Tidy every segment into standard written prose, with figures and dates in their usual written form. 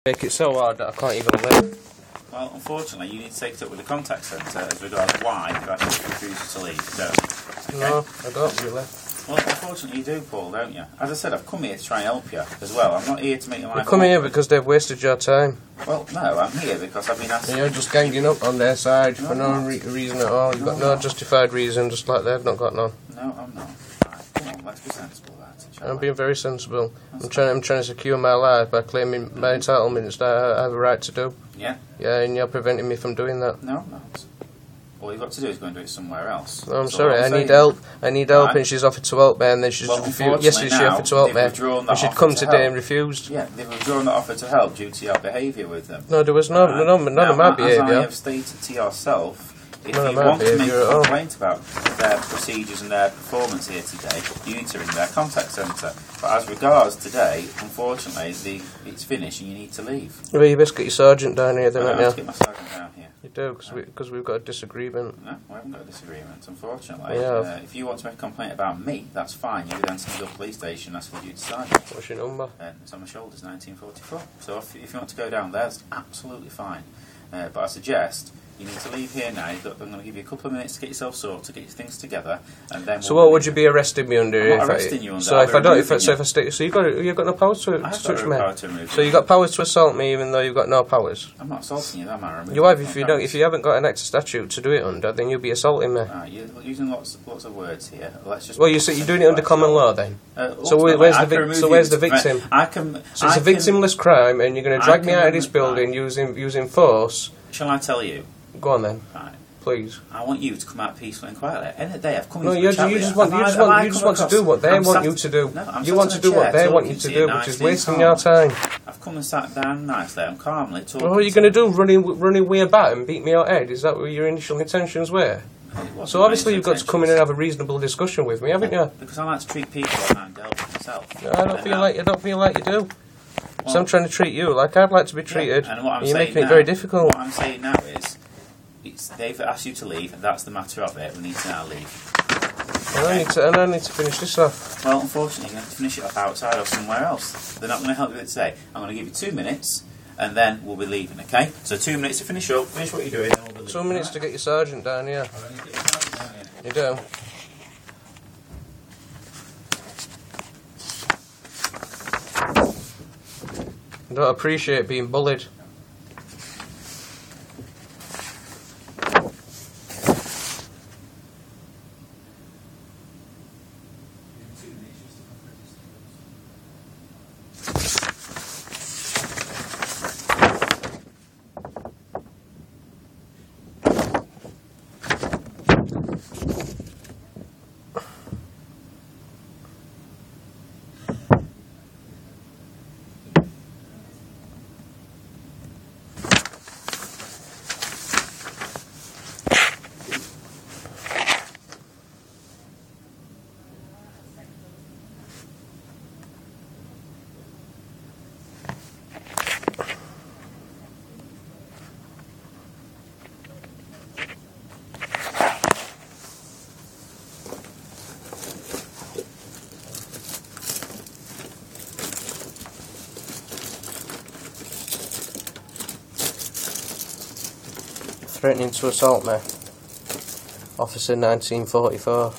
Make it so hard that I can't even live. Well, unfortunately, you need to take it up with the contact centre as regards why you actually refuse to leave. Okay? No, I don't really. Well, unfortunately you do, Paul, don't you? As I said, I've come here to try and help you as well. I'm not here to make your life... You come here because they've wasted your time. Well, no, I'm here because I've been asked... And you're just ganging up on their side for no reason at all. You've got no justified reason, just like they've not got none. No, I'm not. Right, come on, let's be sensible about it. I'm being very sensible. I'm trying to secure my life by claiming my entitlements that I have a right to do. Yeah? Yeah, and you're preventing me from doing that. No, I'm not. All you've got to do is go and do it somewhere else. No, I'm sorry, I need help. I need help, and she's offered to help me, and then she's refused. Yesterday she offered to help me, and she'd come today and refused. Yeah, they've withdrawn that offer to help due to your behaviour with them. No, there was none of my behaviour. As I have stated to yourself, if you want to make a complaint about their procedures and their performance here today, you need to ring their contact centre. But as regards today, unfortunately, it's finished and you need to leave. Well, you best get your sergeant down here then, I have to get my sergeant down here. You do, because we've got a disagreement. No, we haven't got a disagreement, unfortunately. Yeah. If you want to make a complaint about me, that's fine. You go down to the police station and ask for you to sergeant. What's your number? It's on my shoulders, 1944. So if you want to go down there, that's absolutely fine. But I suggest you need to leave here now. I'm going to give you a couple of minutes to get yourself sorted, to get your things together, and then. So what would you be arresting me under? I'm not arresting you under. So if I stay, so you've got no powers to touch me. So you got powers to assault me, even though you've got no powers. I'm not assaulting you, am I? You have if you haven't got an active statute to do it under, then you'll be assaulting me. You're using lots of words here. Let's just. Well, you're doing it under common law then. So where's the victim? So it's a victimless crime, and you're going to drag me out of this building using force. Shall I tell you? Go on then. Right. Please. I want you to come out peacefully and quietly. At the end of the day, I've come no, here you just want to do what they want you to do. No, you want to do what they want you to do, which is wasting your time. I've come and sat down nicely. I'm calmly talking. Well, what are you going to do? Running way about and beat me out head? Is that what your initial intentions were? So obviously you've got to come in and have a reasonable discussion with me, haven't you? Because I like to treat people like I'm dealt with myself. No, I don't feel like you do. So I'm trying to treat you like I'd like to be treated. Yeah, and what I'm you're making now, it very difficult. What I'm saying now is, they've asked you to leave, and that's the matter of it. We need to now leave. And I need to finish this off. Well, unfortunately, you're going to have to finish it off outside or somewhere else. They're not going to help you with it today. I'm going to give you 2 minutes, and then we'll be leaving, okay? So 2 minutes to finish up, finish what you're doing, and we'll be leaving. 2 minutes to get your sergeant down here. You do? I don't appreciate being bullied. Threatening to assault me. Officer 1944.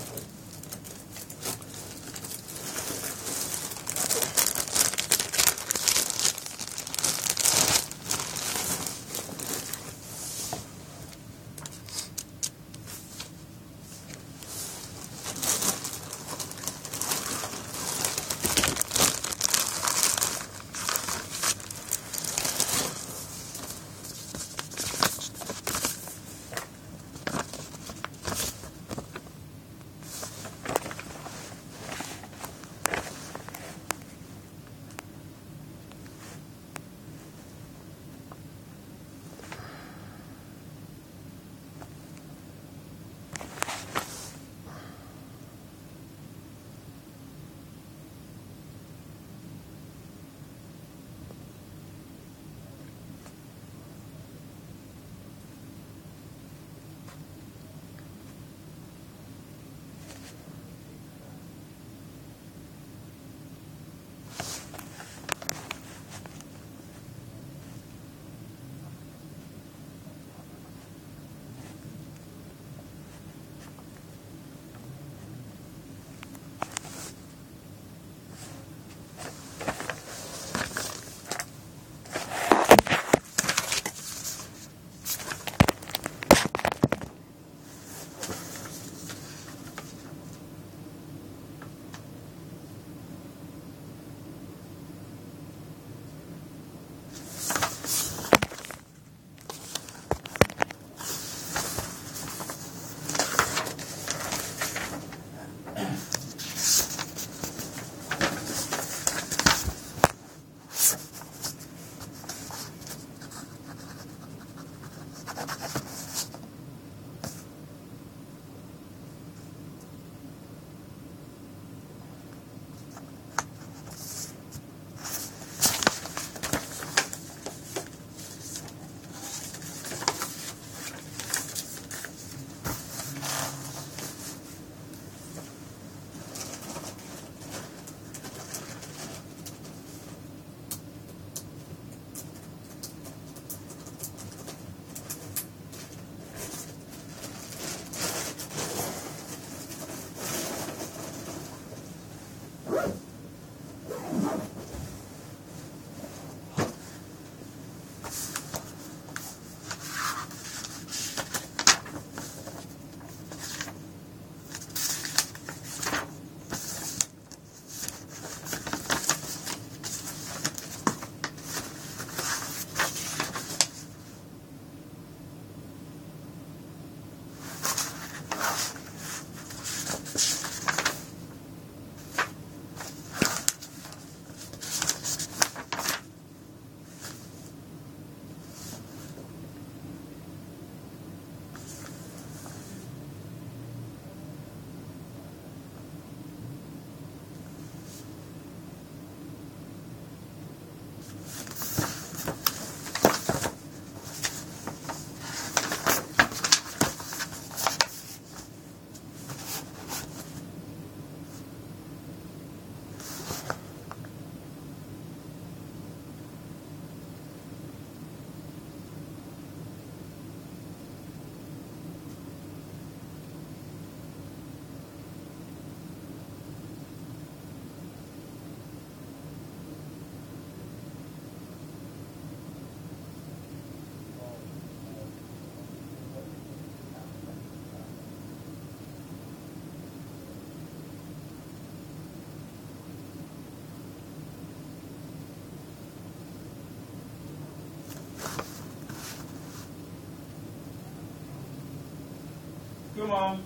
Come on.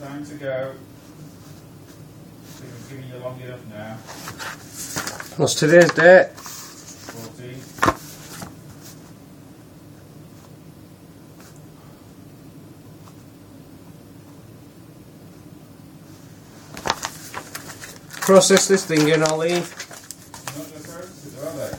Time to go. We've given you long enough now. What's today's date? 14. Process this thing and I'll leave. Not going to process it, are they?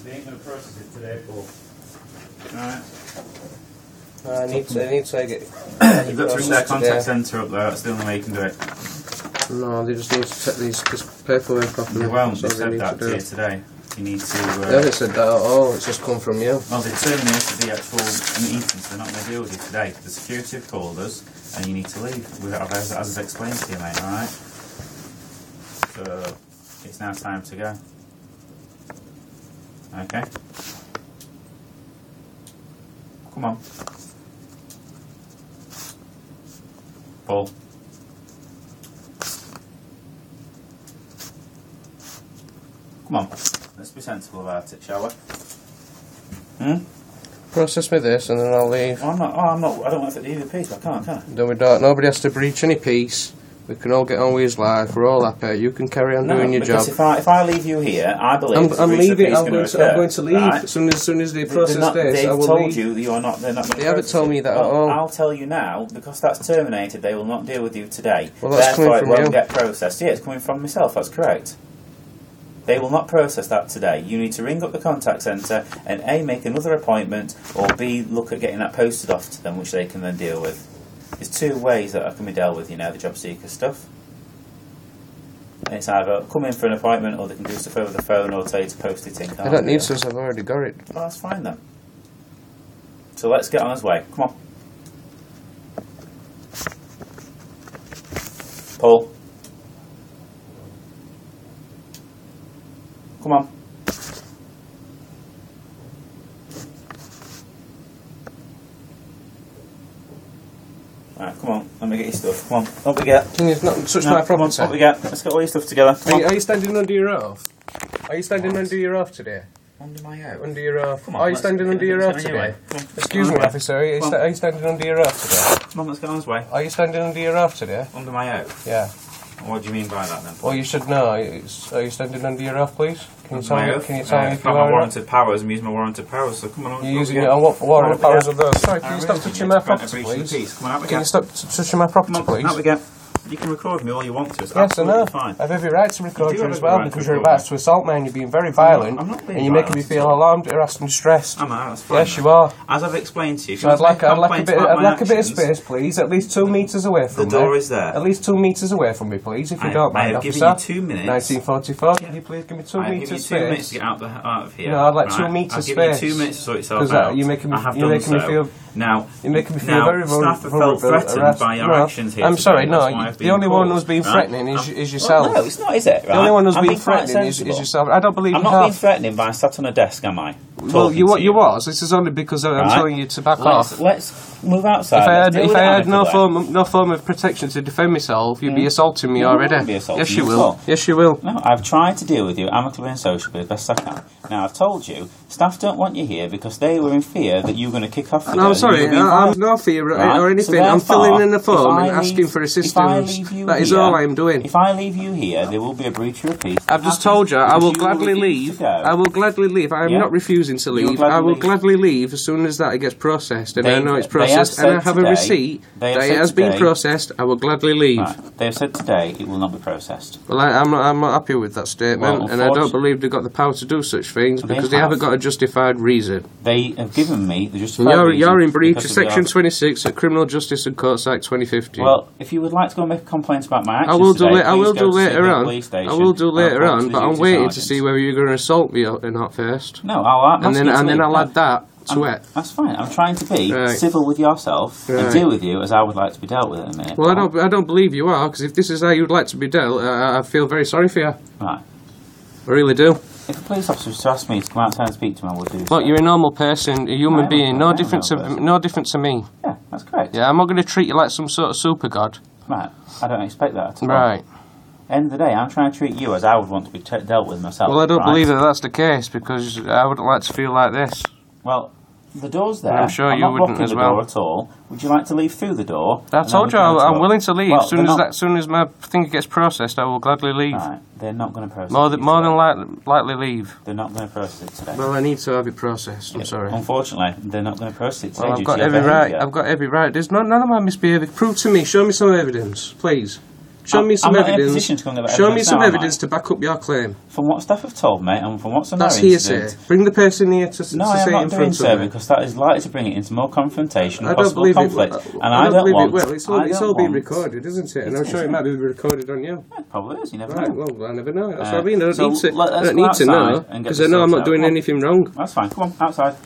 They ain't going to process it today, Paul. Alright. I need to get it. You've got to ring their contact centre up there, that's the only way you can do it. No, they just need to set this paperwork properly. They won't, they said that to you today. You need to... They haven't said that at all, it's just come from you. Well, they terminated the actual meeting, so they're not going to deal with you today. The security have called us, and you need to leave, as I've explained to you, mate, alright? So, it's now time to go. Okay? Come on. Paul. Come on. Let's be sensible about it, shall we? Process me this and then I'll leave. I don't want to fit the DWP, so I can't, can I? No, we don't. Nobody has to breach any peace. We can all get on with his life. We're all happy. You can carry on doing your job. If I leave you here, I believe I'm leaving. I'm going to leave right? as soon as they process this. I will told leave. you that you're not. They're not. They haven't told me that at all. I'll tell you now because that's terminated. They will not deal with you today. Well, that's therefore, coming from it won't you. get processed. Yeah, it's coming from myself. That's correct. They will not process that today. You need to ring up the contact centre and A, make another appointment, or B, look at getting that posted off to them, which they can then deal with. There's two ways that can be dealt with, the job seeker stuff. And it's either come in for an appointment, or they can do stuff over the phone, or tell you to post it in. I don't need to, I've already got it. Well, that's fine then. So let's get on his way. Come on. Paul. Come on. Right, come on. Let me get your stuff. Come on. What we get? Can you not touch my property? What we get? Let's get all your stuff together. Are you standing under your oath? Are you standing under your oath today? Under my oath? Under your oath. Come on, are you standing under your oath today? Excuse me, officer. Are you standing under your oath today? Come on, let's get on his way. Are you standing under your oath today? Under my oath? Yeah. What do you mean by that then? Well, you should know. Are you standing under your oath, please? Can you tell me if you are? My warranted powers. I'm using my warranted powers. So come on. You're using it on what warranted powers of those? Sorry, can you stop touching my property, please? Come on, out we Can you stop touching my property, please? Out we get. You can record me all you want to. It's yes, I know. Fine. I have every right to record you as well because you're about to assault me and you're being very violent and you're making me feel alarmed, harassed and stressed. I'm out, that's fine. Yes, you are. As I've explained to you, I'd like a bit of space, please. At least 2 metres away from me. The door is there. At least 2 metres away from me, please, if you don't mind, officer. I have given you 2 minutes. 1944. Can you please give me 2 metres space? I have given you 2 minutes to get out of here. No, I'd like 2 metres space. I've given you 2 minutes to sort yourself out. You're making me feel. Now, you're making me feel very vulnerable. Staff have felt threatened by your actions here. I'm sorry, no. The only one who's been threatening is yourself. No, it's not, is it? The only one who's been threatening is yourself. I don't believe you have. I'm not being threatening by sat on a desk, am I? Well, you was. This is only because I'm telling you to back off. Let's move outside. If I had no form of protection to defend myself, you'd be assaulting me already. Yes, you will. Yes, you will. No, I've tried to deal with you amicably and sociably as best I can. Now, I've told you, staff don't want you here because they were in fear that you were going to kick off. No, I'm sorry. I'm no fear or anything. I'm filling in the form and asking for assistance. That is all I'm doing. If I leave you here, there will be a breach of your peace. I've just told you, I will gladly leave. I will gladly leave. I am not refusing to leave. I will gladly leave as soon as that gets processed. And I know it's processed and I have a receipt that it has been processed. I will gladly leave. They have said today it will not be processed. Well, I'm not happy with that statement, and I don't believe they've got the power to do such things because they haven't got a justified reason. They have given me the justified reason. You're in breach of Section 26 of Criminal Justice and Courts Act 2015. Well, if you would like to go and make a complaint about my actions I will do later on, but I'm waiting to see whether you're going to assault me or not first. No, and then I'll add that. twat. That's fine. I'm trying to be civil with yourself and deal with you as I would like to be dealt with in a minute. Well, I don't believe you are, because if this is how you'd like to be dealt, I feel very sorry for you. Right. I really do. If a police officer was to ask me to come outside and speak to him, I would do so. Look, you're a normal person, a human being, no different to me. Yeah, that's correct. Yeah, I'm not going to treat you like some sort of super god. Right, I don't expect that at all. Right. End of the day, I'm trying to treat you as I would want to be dealt with myself. Well, I don't believe that that's the case, because I wouldn't like to feel like this. Well, the door's there. I'm sure you wouldn't as well. I'm not blocking the door at all. Would you like to leave through the door? I told you I'm willing to leave. As soon as my thing gets processed, I will gladly leave. Right, they're not going to process it. More than likely leave. They're not going to process it today. Well, I need to have it processed. I'm sorry. Unfortunately, they're not going to process it today. Well, I've got every right. I've got every right. There's none of my misbehaviour. Prove to me. Show me some evidence, please. Show me some evidence. Show me some evidence to back up your claim. From what staff have told me, and from what's on that's hearsay. Bring the person here to say in front of me. Because that is likely to bring it into more confrontation and possible conflict. And I don't want. Well, it's all being recorded, isn't it? And I'm sure it might be recorded on you. Yeah, probably is. You never know. Well, I never know. That's what I mean. I don't need to know because I know I'm not doing anything wrong. That's fine. Come on, outside.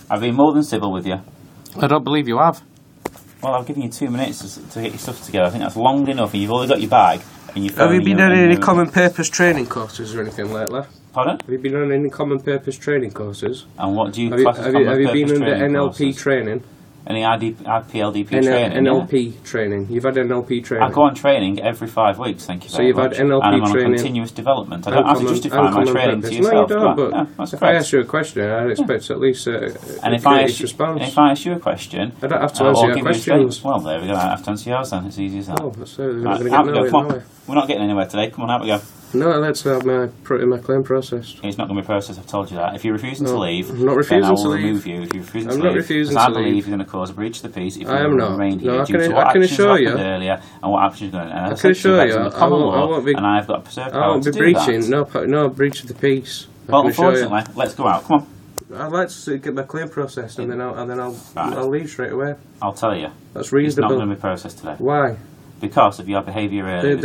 I've been more than civil with you. I don't believe you have. Well, I've given you 2 minutes to get your stuff together. I think that's long enough, and you've only got your bag. And have you been on any common purpose training courses or anything lately? Pardon? Have you been on any common purpose training courses? And what do you class as common purpose training? Have you been under NLP training? Any RPLDP training? NLP training. You've had NLP training. I go on training every 5 weeks, thank you very much. So you've had NLP and I'm on training. Continuous development. I don't have to justify my training to yourself. No, you don't, but if I ask you a question, I'd expect at least a response. And if I ask you a question... I don't have to answer your questions. Well, there we go. I have to answer yours then. It's easy as that. Oh, we're not going to get nowhere. Come on. We're not getting anywhere today. Come on, out we go. No, let's have my claim processed. It's not going to be processed, I've told you that. If you're refusing to leave, I'm not refusing then I will to leave. remove you. If you're refusing I'm to not leave, refusing because to I believe leave. you're going to cause a breach of the peace if I am not. remain here No, due to what actions happened earlier and what actions are going to... And I can assure you, I won't be, and I've got preserved power to do breaching, no breach of the peace. Well, unfortunately, let's go out. Come on. I'd like to get my claim processed and then I'll leave straight away. I'll tell you. That's reasonable. It's not going to be processed today. Why? Because of your behaviour earlier.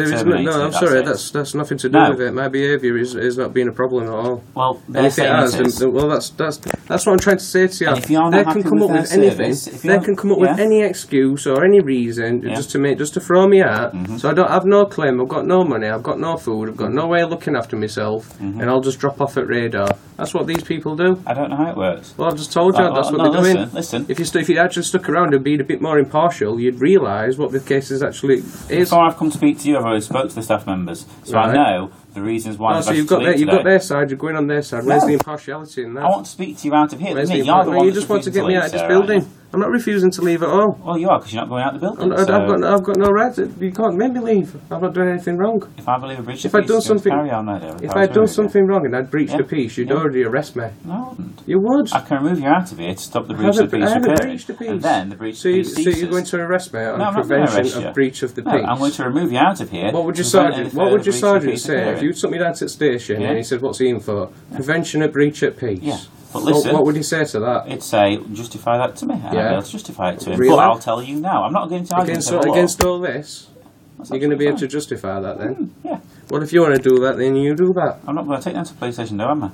No, I'm sorry, that's nothing to do with it. My behaviour is not being a problem at all. Well, if it has, well, that's what I'm trying to say to you. And if you're not happy with their service, they can come up with any excuse or any reason just to throw me out. So I have no claim. I've got no money. I've got no food. I've got no way of looking after myself, and I'll just drop off at radar. That's what these people do. I don't know how it works. Well, I've just told you that's what they're doing. Listen. If you actually stuck around and been a bit more impartial, you'd realise what the case is actually is. Before I've come to speak to you, I've already spoke to the staff members, so I know the reasons why. So you've got their side. You're going on their side. Where's the impartiality in that? I want to speak to you out of here. You just want to get me out of this building. I'm not refusing to leave at all. Well, you are, because you're not going out of the building. I've got no right. You can't make me leave. I've not done anything wrong. If I believe a breach of peace, carry on there. If I'd done something wrong and I'd breached the peace, you'd already arrest me. No, I wouldn't. You would. I can remove you out of here to stop the breach of the peace occurring. And then the breach of the peace ceases. So you're going to arrest me on prevention of breach of the peace? I'm going to remove you out of here. What would your sergeant say if you took me down to the station and he said, "What's he in for? Prevention of breach of peace." Yeah. But listen, what would he say to that? He'd say, justify that to me. And I'd be able to justify it to him. Really? But I'll tell you now. I'm not going to argue against all this. You're going to be able to justify that then? Yeah. Well, if you want to do that, then you do that. I'm not going to take them to the police station, though, am I?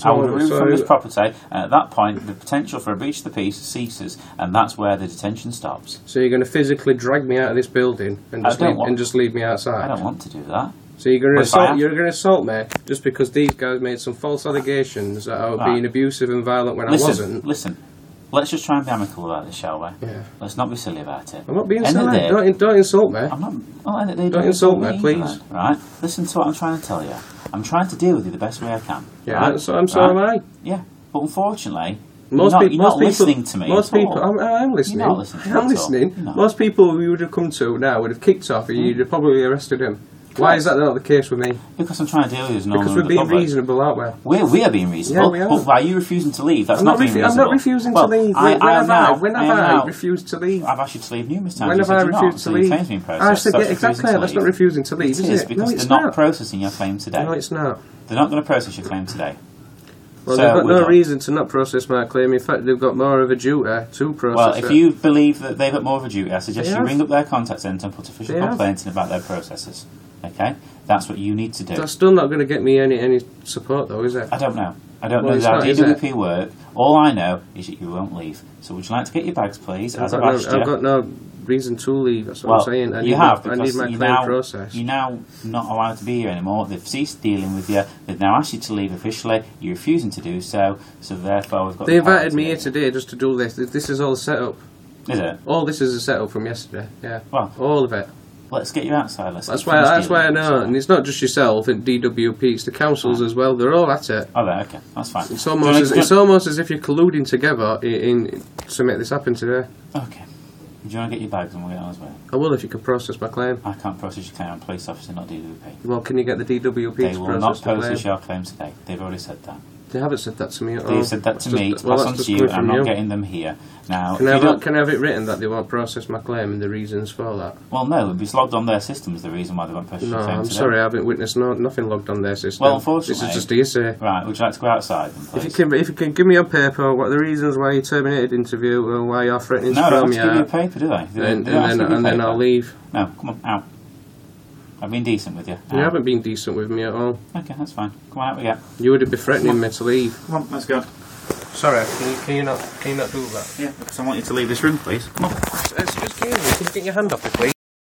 I will remove from this property, and at that point, the potential for a breach of the peace ceases, and that's where the detention stops. So you're going to physically drag me out of this building and just leave me outside? I don't want to do that. So you're going to assault me just because these guys made some false allegations that I was being abusive and violent when I wasn't? Listen, let's just try and be amicable about this, shall we? Yeah. Let's not be silly about it. I'm not being silly. Don't insult me. I'm not. Don't insult me, please. Right? Listen to what I'm trying to tell you. I'm trying to deal with you the best way I can. Yeah, right? so am I. Yeah, but unfortunately, you're not listening to me. Most people, I'm listening. You're not listening. I'm listening. Most people who would have come to now would have kicked off, and you'd have probably arrested him. Why is that not the case with me? Because I'm trying to deal with you as normal. Because we're being reasonable, aren't we? We are being reasonable. Yeah, we are. But by you refusing to leave, that's not being reasonable. I'm not refusing to leave. When have I refused to leave? I've asked you to leave numerous times. When have I refused to leave? Your claim's been processed. I said, exactly. That's not refusing to leave, is it? Because they're not processing your claim today. No, it's not. They're not going to process your claim today. Well, they've got no reason to not process my claim. In fact, they've got more of a duty to process Well, if you believe that they've got more of a duty, I suggest you ring up their contact centre and put official complaints in about their processes. Okay, that's what you need to do. That's still not going to get me any support, though, is it? I don't know. I don't know how DWP work. All I know is that you won't leave. So would you like to get your bags, please? I've got no reason to leave. That's what I'm saying. I need my claim processed. You're now not allowed to be here anymore. They've ceased dealing with you. They've now asked you to leave officially. You're refusing to do so. So therefore, we've got. They invited me here today just to do this. This is all set up. Is it? All this is a setup from yesterday. Yeah. Well, all of it. Let's get you outside. That's why I know, and it's not just yourself at DWP. It's the councils as well. They're all at it. Oh, right, okay, that's fine. It's almost as if you're colluding together to make this happen today. Okay. Do you want to get your bags and we'll get on as well? I will if you can process my claim. I can't process your claim. I'm a police officer, not DWP. Well, can you get the DWP to process the claim? They will not process your claim today. They've already said that. They haven't said that to me at all. They've said that to me, to pass on to you, and I'm not getting them here. Now, can I have it written that they won't process my claim and the reasons for that? Well, no, it's logged on their system is the reason why they won't process your claim I'm today. sorry, I haven't witnessed nothing logged on their system. Well, unfortunately... This is just hearsay. Right, would you like to go outside then, please? If you can give me a paper, what the reasons why you terminated interview, or why you're threatening to throw throw me out. No, they don't give you a paper, do they? And then I'll leave. No, come on, out. I've been decent with you. You haven't been decent with me at all. Okay, that's fine. Come on, out we get. You would have been threatening me to leave. Come on, let's go. Sorry, can you not do that? Yeah, because I want you to leave this room, please. Come on. Excuse me, can you get your hand off me, please?